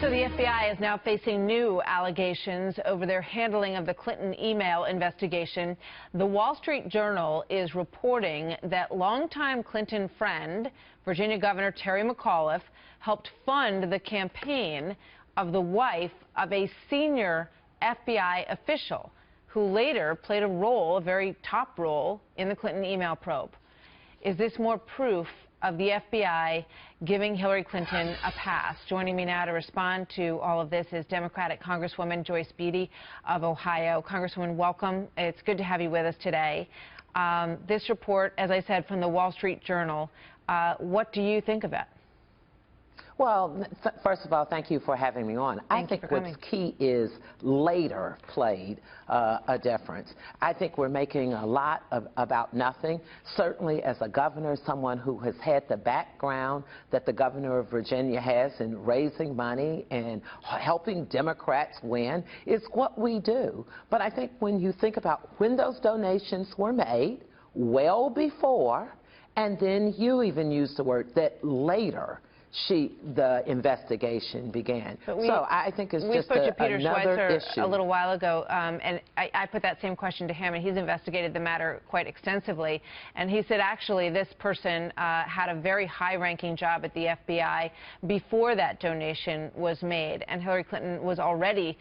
So the FBI is now facing new allegations over their handling of the Clinton email investigation. The Wall Street Journal is reporting that longtime Clinton friend, Virginia Governor Terry McAuliffe, helped fund the campaign of the wife of a senior FBI official who later played a very top role, in the Clinton email probe. Is this more proof of the FBI giving Hillary Clinton a pass? Joining me now to respond to all of this is Democratic Congresswoman Joyce Beatty of Ohio. Congresswoman, welcome. It's good to have you with us today. This report, as I said, from the Wall Street Journal, what do you think of it? Well, first of all, thank you for having me on. I think what's key is later played a difference. I think we're making a lot about nothing. Certainly, as a governor, someone who has had the background that the governor of Virginia has in raising money and helping Democrats win is what we do. But I think when you think about when those donations were made, well before, and then you even used the word that later, the investigation began. So I think it's just another issue. A little while ago, and I put that same question to him, and he's investigated the matter quite extensively. And he said, actually, this person had a very high-ranking job at the FBI before that donation was made, and Hillary Clinton was already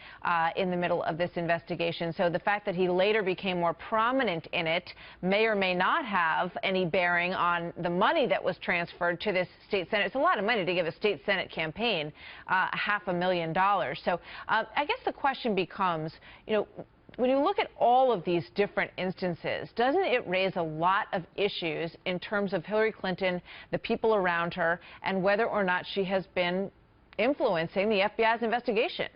in the middle of this investigation. So the fact that he later became more prominent in it may or may not have any bearing on the money that was transferred to this state senate. It's a lot of money to give a state senate campaign $500,000. So I guess the question becomes, when you look at all of these different instances, doesn't it raise a lot of issues in terms of Hillary Clinton, the people around her, and whether or not she has been influencing the FBI's investigation?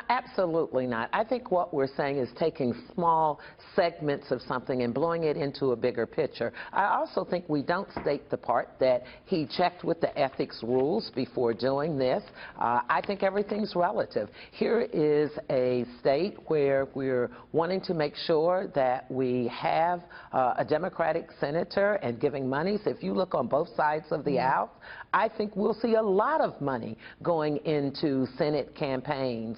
Absolutely not. I think what we're saying is taking small segments of something and blowing it into a bigger picture. I also think we don't state the part that he checked with the ethics rules before doing this. I think everything's relative. Here is a state where we're wanting to make sure that we have a Democratic senator and giving money. So if you look on both sides of the aisle, I think we'll see a lot of money going into Senate campaigns.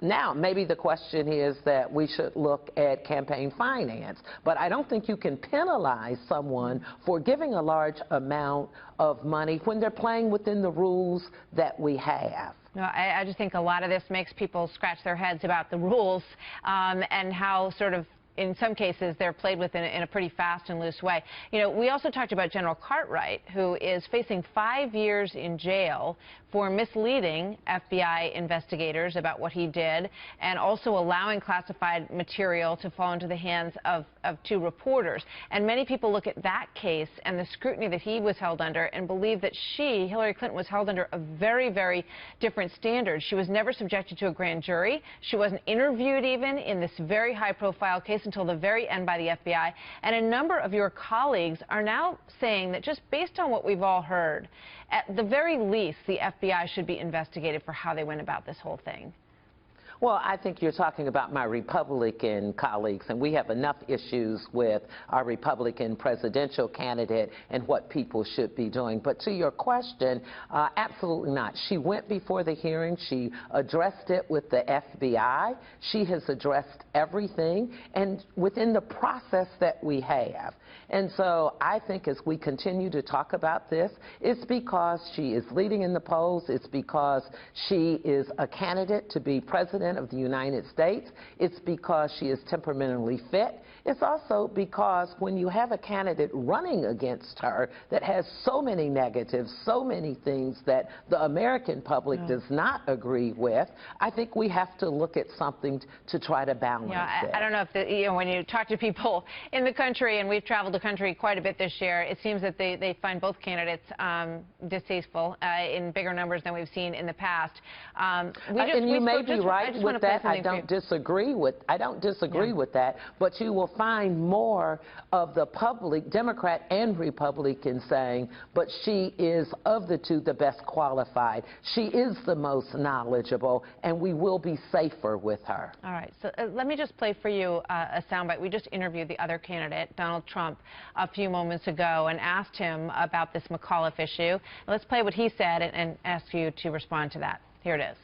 Now, maybe the question is that we should look at campaign finance, but I don't think you can penalize someone for giving a large amount of money when they're playing within the rules that we have. No, I just think a lot of this makes people scratch their heads about the rules and how sort of, in some cases, they're played with in a pretty fast and loose way. We also talked about General Cartwright, who is facing 5 years in jail for misleading FBI investigators about what he did, and also allowing classified material to fall into the hands of 2 reporters. And many people look at that case and the scrutiny that he was held under and believe that Hillary Clinton, was held under a very, very different standard. She was never subjected to a grand jury. She wasn't interviewed even in this very high-profile case until the very end by the FBI. And a number of your colleagues are now saying that just based on what we've all heard, at the very least, the FBI should be investigated for how they went about this whole thing. Well, I think you're talking about my Republican colleagues, and we have enough issues with our Republican presidential candidate and what people should be doing. But to your question, absolutely not. She went before the hearing. She addressed it with the FBI. She has addressed everything, and within the process that we have. And so I think as we continue to talk about this, it's because she is leading in the polls. It's because she is a candidate to be president of the United States. It's because she is temperamentally fit. It's also because when you have a candidate running against her that has so many negatives, so many things that the American public does not agree with, I think we have to look at something to try to balance it. I don't know if when you talk to people in the country, and we've traveled the country quite a bit this year, it seems that they find both candidates distasteful in bigger numbers than we've seen in the past. And you may be right. with that. I don't disagree with that. But you will find more of the public, Democrat and Republican, saying, but she is of the two the best qualified. She is the most knowledgeable, and we will be safer with her. All right. So let me just play for you a soundbite. We just interviewed the other candidate, Donald Trump, a few moments ago and asked him about this McAuliffe issue. Let's play what he said and ask you to respond to that. Here it is.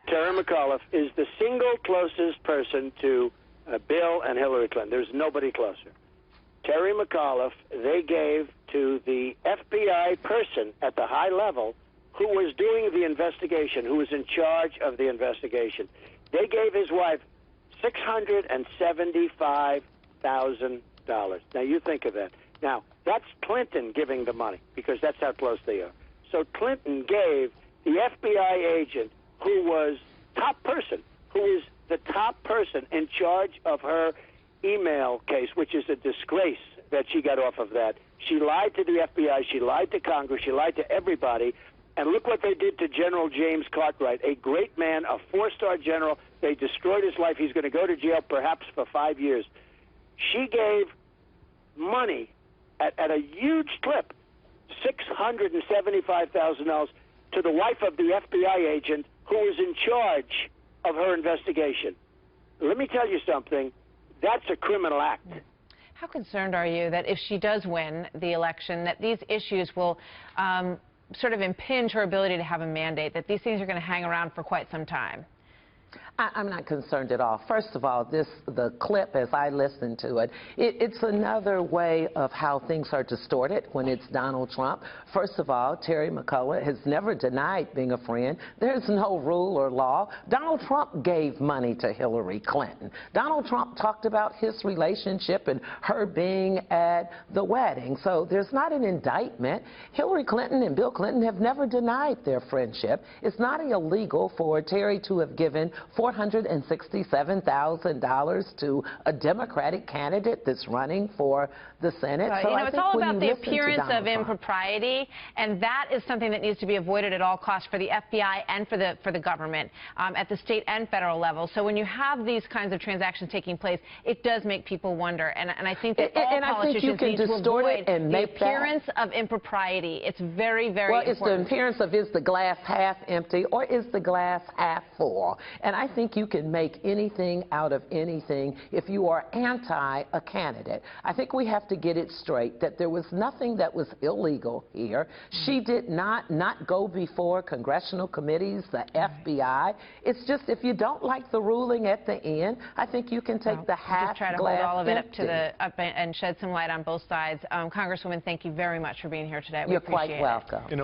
Terry McAuliffe is the single closest person to Bill and Hillary Clinton. There's nobody closer. Terry McAuliffe, they gave to the FBI person at the high level who was doing the investigation, who was in charge of the investigation. They gave his wife $675,000. Now, you think of that. Now, that's Clinton giving the money, because that's how close they are. So Clinton gave the FBI agent who was top person, who is the top person in charge of her email case, which is a disgrace that she got off of that. She lied to the FBI, she lied to Congress, she lied to everybody. And look what they did to General James Cartwright, a great man, a four-star general. They destroyed his life. He's going to go to jail perhaps for 5 years. She gave money at a huge clip, $675,000, to the wife of the FBI agent who was in charge of her investigation. Let me tell you something. That's a criminal act. How concerned are you that if she does win the election, that these issues will sort of impinge her ability to have a mandate, that these things are going to hang around for quite some time? I'm not concerned at all. First of all, the clip, as I listened to it, it's another way of how things are distorted when it's Donald Trump. First of all, Terry McAuliffe has never denied being a friend. There's no rule or law. Donald Trump gave money to Hillary Clinton. Donald Trump talked about his relationship and her being at the wedding. So there's not an indictment. Hillary Clinton and Bill Clinton have never denied their friendship. It's not illegal for Terry to have given $467,000 to a Democratic candidate that's running for the Senate. So you know, it's all about the appearance of impropriety, and that is something that needs to be avoided at all costs for the FBI and for the government at the state and federal level. So when you have these kinds of transactions taking place, it does make people wonder, and I think that all politicians need to avoid the appearance of impropriety. It's very, very important. Well, it's the appearance of, is the glass half empty or is the glass half full? And I think you can make anything out of anything if you are anti a candidate. I think we have to get it straight that there was nothing that was illegal here. She did not go before congressional committees, the FBI. It's just, if you don't like the ruling at the end, I think you can take the half glass empty. Just try to hold all of it up and shed some light on both sides. Congresswoman, thank you very much for being here today. We appreciate it. You're quite welcome.